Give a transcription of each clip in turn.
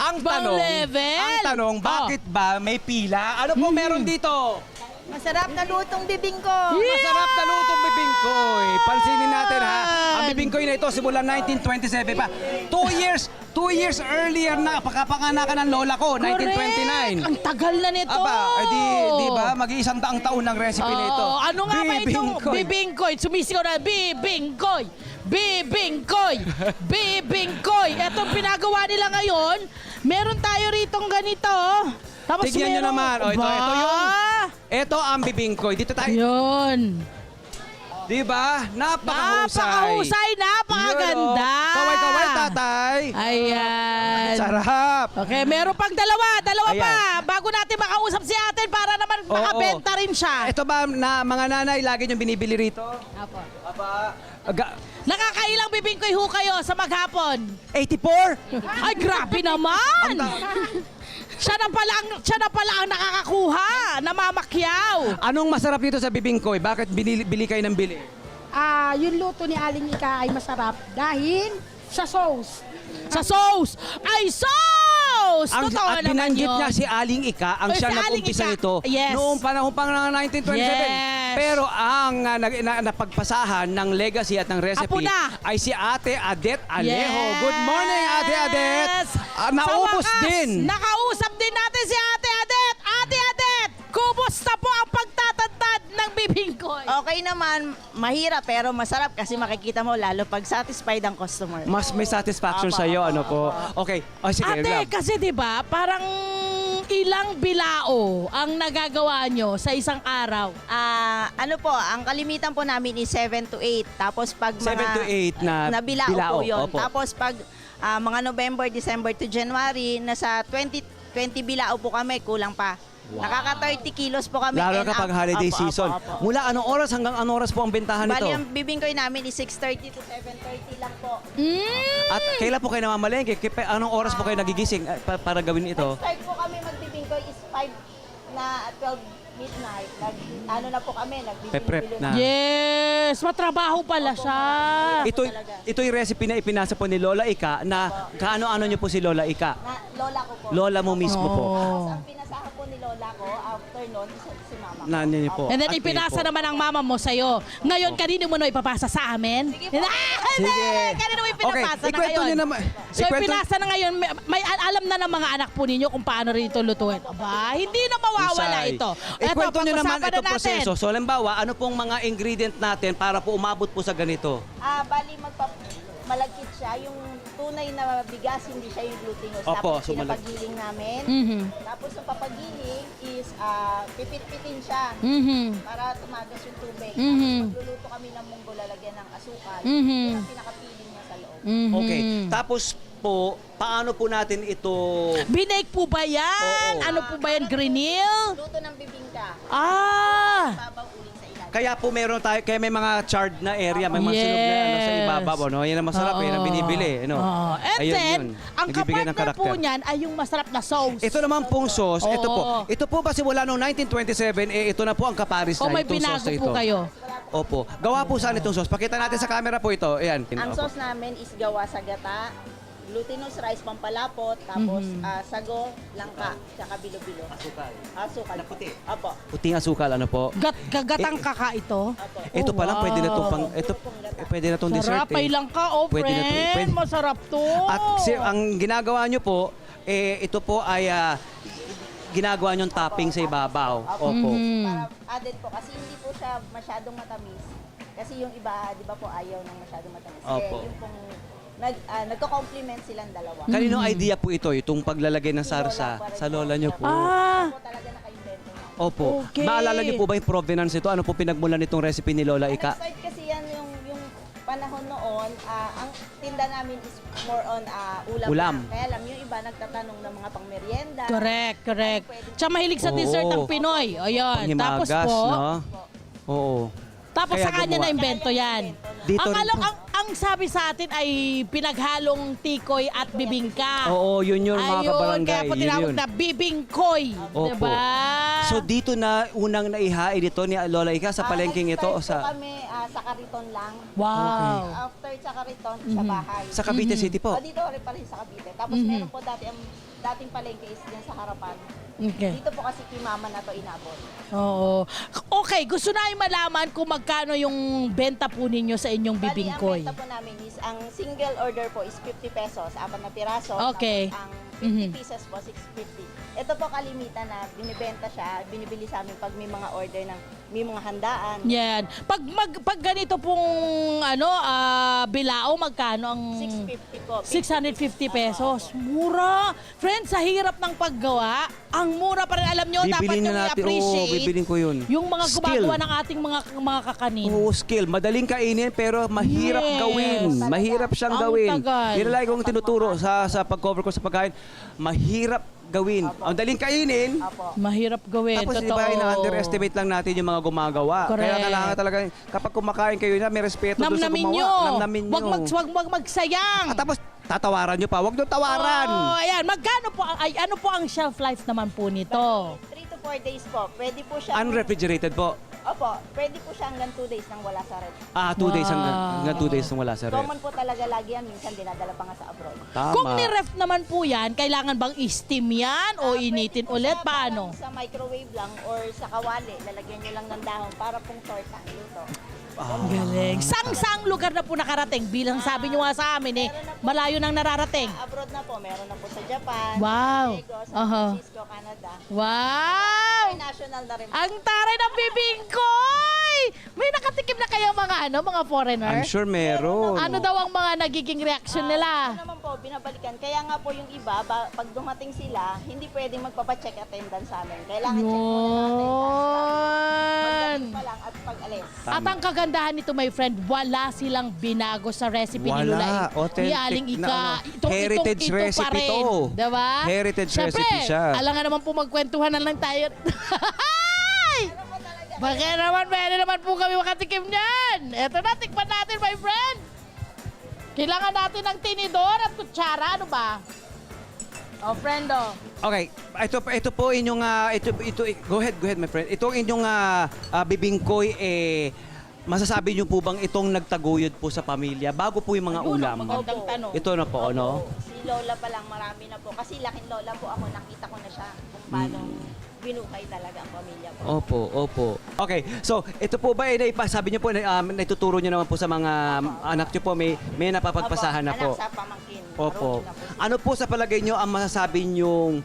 Ang tanong, bakit ba may pila? Ano po meron dito? Masarap na lutong bibingko. Masarap na lutong bibingkoy. Pansinin natin ha. Ang bibingkoy na ito simula 1927 pa. 2 years earlier na pagkapanganakan ng lola ko, 1929. Ang tagal na nito. Aba, di ba? Mag-iisang daang taon ng recipe nito. Ano nga ba itong bibingkoy? Sumisigaw na, bibingkoy! Bibingkoy! Bibingkoy! Itong pinagawa nila ngayon, meron tayo ritong ganito. Tapos Tignan nyo naman. Ito ang bibingkoy. Dito tayo. Yun. Di ba? Napakahusay. Napakaganda. Kaway-kaway, tatay. Ayan. Sarap. Okay, meron pang dalawa Ayan. pa. Bago natin makausap si atin para naman makabenta rin siya. Ito ba na mga nanay lagi nyo binibili rito? Apo. Aba, Nakakailang bibingkoy ho kayo sa maghapon? 84? Ay, grabe naman! Siya na pala ang nakakakuha, namamakyaw. Anong masarap dito sa bibingkoy? Bakit bili kayo ng bili? Yung luto ni Aling Ika ay masarap dahil sa sauce. Sa sauce! Ay, sauce! Totoo At naman binanggit yun. niya si Aling Ika, ang Oh, siya si Aling nag-umpisa Ika. nito Yes. noong panahon pang 1927. Yes. Pero ang napagpasahan ng legacy at ng recipe Apo na. ay si Ate Adet Alejo. Yes. Good morning, Ate Adet. Naubos Sa wakas, din. Nakausap din natin si Ate Adet. Ate Adet, kumusta po ang pagtatantad ng bibingkoy? Okay naman, mahirap pero masarap kasi makikita mo lalo pag satisfied ang customer. Mas may satisfaction sa iyo, ano po. Okay. O sige, Ate, Gab. kasi 'di ba, parang ilang bilao ang nagagawa nyo sa isang araw? Ano po, ang kalimitan po namin is 7 to 8. Tapos pag 7 to 8 na bilao, bilao, po yun. opo. Tapos pag mga November, December to January, nasa 20 bilao po kami, kulang pa. Nakaka 30 kilos po kami. Lalo and kapag up. holiday Opo, season. opo, opo. Mula anong oras hanggang anong oras po ang bentahan nito? Bali, ang bibingkoy namin is 6:30 to 7:30 lang po. At kailan po kayo namamalengke? Anong oras po kayo nagigising para gawin ito? Start po kami magbibingkoy is 5 na 12 midnight. Ano na po kami, Pe-prep nagbibingkoy na. Yes, matrabaho pala siya. Ito'y recipe na ipinasa po ni Lola Ika na kaano-ano niyo po si Lola Ika? Na lola ko po. Lola mo mismo po. Tapos ang pinasahan po ni lola ko, after nun, si mama ko. Nanay niyo po. And then At ipinasa kayo po. naman ang mama mo sa'yo. Ngayon, kanino mo na ipapasa sa amin? Sige po. Sige. Kanino mo ipinapasa na ikwento ngayon? niyo naman. So, ipinasa na ngayon, may alam na ng mga anak po ninyo kung paano rin ito lutuin. Aba, hindi na mawawala Husay. ito. Ikwento niyo naman pag-usapan itong na natin. proseso. So, halimbawa, ano pong mga ingredient natin para po umabot po sa ganito? Bali, malagkit siya. Yung tunay na bigas, hindi siya yung glutinous. Opo, Tapos so pinapagiling namin. Mhm. Tapos yung papagiling is pipit-pitin siya para tumagas yung tubig. Mhm. Magluluto kami ng munggo, lalagyan ng asukal. Mhm. Yun ang pinakapiling niya sa loob. Mhm. Okay. Tapos po, paano po natin ito... Binake po ba yan? Oo. Ano po ba yan? Grenil? Luto ng bibingka. Babaw ulit sa ilalim. Kaya po kaya may mga charred na area, may mga sunog na ano, sa Yes. ibabaw, no? Yan ang masarap, yan ang binibili, ano? Oo. And Ayun, then, yun. ang Nagbibigay ng kapartner po karakter. niyan ay yung masarap na sauce. Ito naman pong sauce, ito po. Oo. Ito po ba simula noong 1927, ito na po ang kaparis O na may itong binago sauce na ito. po kayo? Opo. Gawa po saan itong sauce? Pakita natin sa camera po ito. Ayan. Ang Opo. sauce namin is gawa sa gata, glutinous rice pampalapot, tapos sago, langka, tsaka bilo-bilo. Asukal. Na puti. Opo. Puting asukal, ano po? Gagatang kaka ito? Opo. Ito Oh, pa lang, pwede na itong wow. pang, pwede na itong dessert. Sarap, ay lang ka, oh Pwede na to, friend. pwede. Masarap to. At ang ginagawa nyo po, ito po ay ginagawa nyong topping sa ibabaw. Opo. Para added po, kasi hindi po siya masyadong matamis. Kasi yung iba, di ba po, ayaw ng masyadong matamis. Opo. Yung pong nagko-complement silang dalawa. Kaninong idea po ito, itong paglalagay ng sarsa sa lola nyo po? Ako talaga naka-invento na. Opo. Okay. Maalala niyo po ba yung provenance ito? Ano po pinagmulan nitong recipe ni Lola Ika? Nag-start kasi yan yung panahon noon, ang tinda namin is more on ulam. Ulam. Na. Kaya alam, yung iba nagtatanong ng mga pang-merienda. Correct, correct. Tsaka mahilig sa Oo. dessert ang Pinoy. O yun. Tapos Panghimagas, po, no? Oo. tapos Kaya sa kanya gumawa. na invento yan. Dito Ang, rin po. ang sabi sa atin ay pinaghalong tikoy at bibingka. Oo, yun yung mga kabarangay. Kaya po Yun tinawag yun. na bibingkoy. Opo. Diba? So dito na unang naihain ito ni Lola Ika sa palengking ito o Nag-start po sa kami sa Cariton lang. Wow. After sa Cariton, sa bahay. sa Cavite City po? Dito rin pa rin sa Cavite. Tapos meron po dati ang dating palengke is dyan sa harapan. Okay. Dito po kasi kay mama na to inabot. Oo. Okay, gusto namin malaman kung magkano yung benta po ninyo sa inyong bibingkoy. Bali, ang benta po namin is, ang single order po is 50 pesos, 4 na piraso. Okay. Tapos ang 50 pieces po, 650. Ito po kalimitan na binibenta siya, binibili sa amin pag may mga order ng, may mga handaan. Yan. Pag ganito pong bilao, magkano ang 650 po. 650 pesos. Mura. Friends, sa hirap ng paggawa, ang mura pa rin. Alam nyo, dapat Bibilin nyo na natin. Oo, i-appreciate bibilin ko yun. yung mga Skill. gumagawa ng ating mga kakanin. Oo, skill. Madaling kainin pero mahirap Yes. gawin. Mahirap siyang Ang gawin. tagal. Yan ang lagi kong tinuturo sa pag-cover ko sa pagkain. Mahirap gawin. Ang daling kainin. Apo. Mahirap gawin. Tapos di Totoo. ba, ina-underestimate lang natin yung mga gumagawa. Correct. Kaya kailangan talaga, kapag kumakain kayo na, may respeto doon sa Namnamin gumawa. nyo. Namnamin nyo. Wag magsayang. At tapos, tatawaran nyo pa. Huwag nyo tawaran. Oh, ayan. Magkano po, ano po ang shelf life naman po nito? 3 to 4 days po. Pwede po siya. Unrefrigerated po. Opo, pwede po siya hanggang 2 days nang wala sa ref. 2 days hanggang Wow. 2 days nung wala sa ref. Common po talaga lagi yan. Minsan dinadala pa nga sa abroad. Tama. Kung ni-ref naman po yan, kailangan bang i-steam yan o initin Pwede po ulit? siya Paano? parang Sa microwave lang or sa kawali. Lalagyan nyo lang ng dahon para pong tortang luto. Galing. Sang lugar na po nakarating? Bilang sabi nyo nga sa amin malayo nang nararating. Abroad na po. Meron na po sa Japan, Wow. Mexico, San Aha. Francisco, Canada. Wow! International na rin. Ang taray ng bibingkoy! May nakatikim na kayo mga foreigner? I'm sure meron. Ano daw ang mga nagiging reaction Ito nila? naman po, binabalikan. Kaya nga po yung iba, pag dumating sila, hindi pwedeng magpapacheck attendance sa amin. Kailangan check muna ng attendance. Yun! Pa lang at pag-alis. Tama. At ang kagandahan nito, my friend, wala silang binago sa recipe ni Lula. Wala. Authentic Ni Aling na Ika. ano. Heritage ito recipe pa rin. to. Diba? Heritage Siyempre, recipe siya. alam nga naman po magkwentuhan na lang tayo. Bakit naman, pwede naman po kami makatikim niyan. Eto na, tikman natin, my friend. Kailangan natin ng tinidor at kutsara, ano ba? Oh, friendo. Okay, ito po inyong go ahead my friend. Ito inyong bibingkoy masasabi niyo po bang itong nagtaguyod po sa pamilya bago po yung mga Ayun, ulam? magandang tanong. Ito na po, ano? Si Lola pa lang, marami na po. Kasi laking Lola po ako, nakita ko na siya kung paano binuhay talaga ang pamilya po. Opo. Okay, so ito po ba sabi niyo po naituturo niyo naman po sa mga anak niyo po may napapagpasahan na po. Anak sa pamangkin. Opo. Marunong na po sila. Ano po sa palagay niyo ang masasabi niyong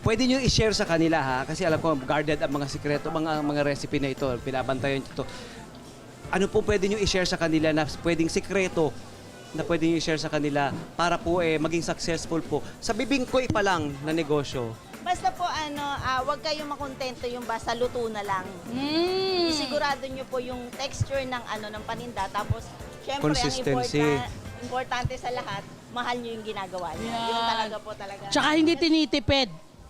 pwede niyo i-share sa kanila ha? Kasi alam ko guarded ang mga sikreto, mga recipe na ito, pinabantayan ito. Ano po pwede niyo i-share sa kanila na pwedeng sikreto na pwede niyo i-share sa kanila para po maging successful po sa bibingkoy pa lang na negosyo? Basta po wag kayong makontento yung basta luto na lang. Isigurado nyo po yung texture ng ng paninda. Tapos, syempre, Consistency. ang importante sa lahat, mahal nyo yung ginagawa nyo. Yan. Yung talaga po talaga. Tsaka hindi tinitipid.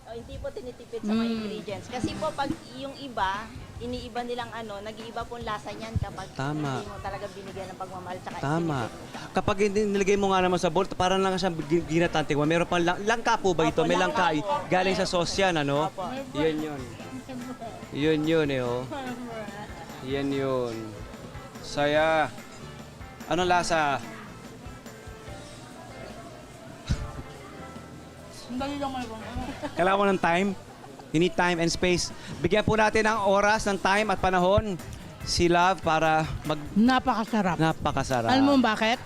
Hindi po tinitipid sa mga ingredients. Kasi po, pag yung iba, iniiba nilang nag-iiba pong lasa niyan kapag Tama. hindi mo talaga binigyan ng pagmamahal. Tsaka Tama. tinitipid mo siya. Kapag hindi nilagay mo nga naman sa bowl, parang lang siyang ginatante ko. Meron pang langka po ba ito? Opo, May langka. langka po. Galing sa sauce yan, ano? Opo. Yun oh. Yan yun. Saya. Anong lasa? Kailangan mo ng time. You need time and space. Bigyan po natin ng oras, ng time at panahon si Love para Napakasarap. napakasarap. Alam mo bakit?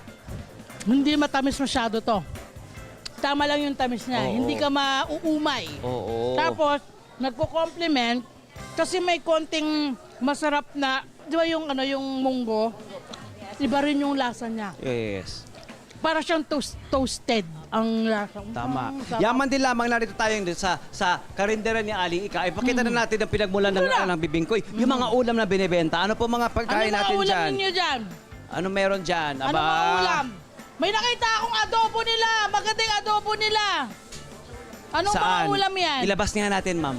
Hindi matamis masyado to. Tama lang yung tamis niya. Oo. Hindi ka mauumay. Oo. Tapos, nagko-compliment kasi may konting masarap na, di ba yung munggo? Iba rin yung lasa niya. Yes. Para siyang toasted ang lasa. Tama. Sarap. Yaman din lamang narito tayo sa karinderya ni Aling Ika. Ipakita na natin ang pinagmulan ng bibingkoy. Yung mga ulam na binibenta. Ano po mga Ano pagkain mga natin ulam dyan? ninyo dyan? Ano meron dyan? Ano mga ulam? May nakita akong adobo nila. Magandang adobo nila. Anong Saan? mga ulam yan? Ilabas nga natin, ma'am.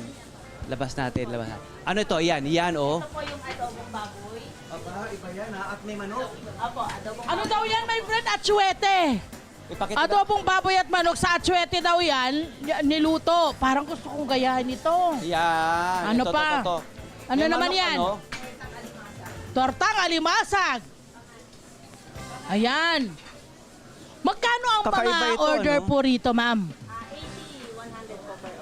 Labas natin. Ano ito? Yan, oh. Ito po yung adobong baboy. Aba, iba yan ha. At may manok. Opo, adobong Ano daw yan, my friend? Atsuete. Ipakita Adobong baboy at manok sa atsuete daw yan, niluto. Parang gusto kong gayahin ito. Yan. Ano ito, pa? ito. Ano May naman manok, yan? Ano? Tortang alimasag. Ayan. Magkano ang Kakaiba mga ito, order no? po rito, ma'am? 80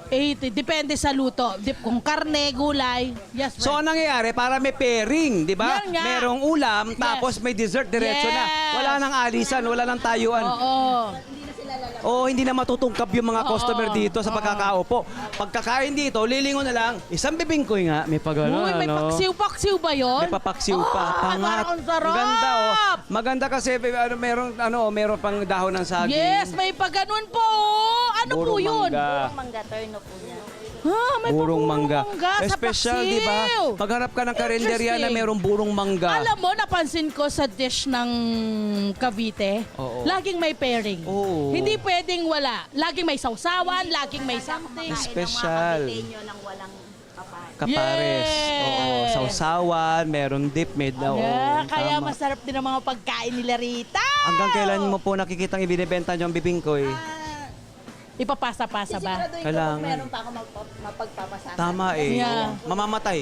80. Depende sa luto. Kung karne, gulay. Yes, So, right. ang nangyayari, para may pairing, di ba? Yan nga. Merong ulam, tapos may dessert diretso na. Yes. Wala nang alisan, wala nang tayuan. Oo. Oo, hindi na matutungkap yung mga customer dito sa Oo. pagkakaupo. Pagkakain dito, lilingon na lang, isang bibingkoy nga, may pagano, Uy, may paksiw-paksiw ba yun? May papaksiw pa. Pangat. Parang ang sarap. Maganda, oh. Maganda kasi, meron pang dahon ng saging. Yes, may pagganon po. Ano po Burong yun? mangga. Ang mangga, turno po niya. Ha, may Burong burong mangga. sa Special, di ba? paksiw. Pagharap ka ng karinderya na Interesting. merong burong mangga. Alam mo, napansin ko sa dish ng Cavite, Oo. laging may pairing. Oo. Hindi pwedeng wala. Laging may sausawan, laging may something. Special. Kain ng mga Caviteño ng walang kapay. Kapares. Yes. Oo, sausawan, merong dip, may daw. Yeah, kaya Tama. masarap din ang mga pagkain nila rita. Hanggang kailan mo po nakikitang ibinibenta nyo ang bibingkoy? Ipapasa-pasa ba? Siguraduhin ko Kailangan. kung meron pa ako mapagpapasahan. Tama eh. Yeah. Mamamatay.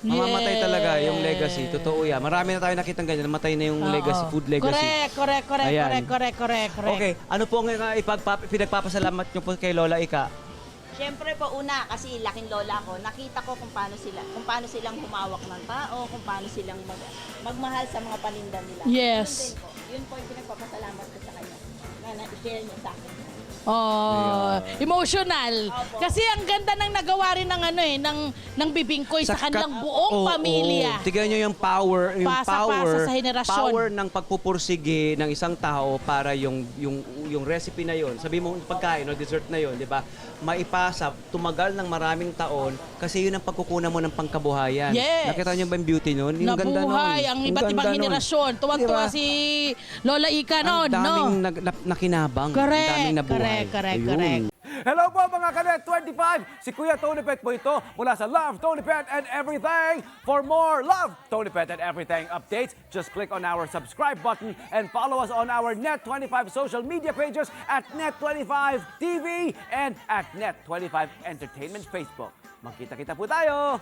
Mamamatay talaga yung Yes. legacy. Totoo yan. Marami na tayo nakitang ganyan. Namatay na yung Oo. legacy, food legacy. Correct. Ayan. Correct. Okay, ano po ang pinagpapasalamat nyo po kay Lola Ika? Siyempre po una kasi laking lola ko, nakita ko kung paano silang humawak ng tao, kung paano silang magmahal sa mga paninda nila. Yes. Yun po yung pinagpapasalamat ko sa kanya na na-share niya sa akin. Oh, emotional. Opo. Kasi ang ganda ng nagawa rin ng bibingkoy sa kanilang buong pamilya. Tignan nyo yung power, Pasa-pasa sa henerasyon. power ng pagpupursige ng isang tao para yung recipe na yon, sabi mo pagkain o dessert na yon, di ba? Maipasa, tumagal ng maraming taon kasi yun ang pagkukunan mo ng pangkabuhayan. Yes. Nakita nyo ba yung beauty nun? Yung ganda nun. Nabuhay ang iba't ibang henerasyon. Tuwang-tuwa Diba? si Lola Ika Ang noon, no? daming nakinabang. Ang daming nabuhay. Correct. Hello po mga Kanet 25! Si Kuya Tony Pet po ito mula sa Love, Tony Pet and Everything. For more Love, Tony Pet and Everything updates, just click on our subscribe button and follow us on our Net25 social media pages at Net25 TV and at Net25 Entertainment Facebook. Magkita-kita po tayo!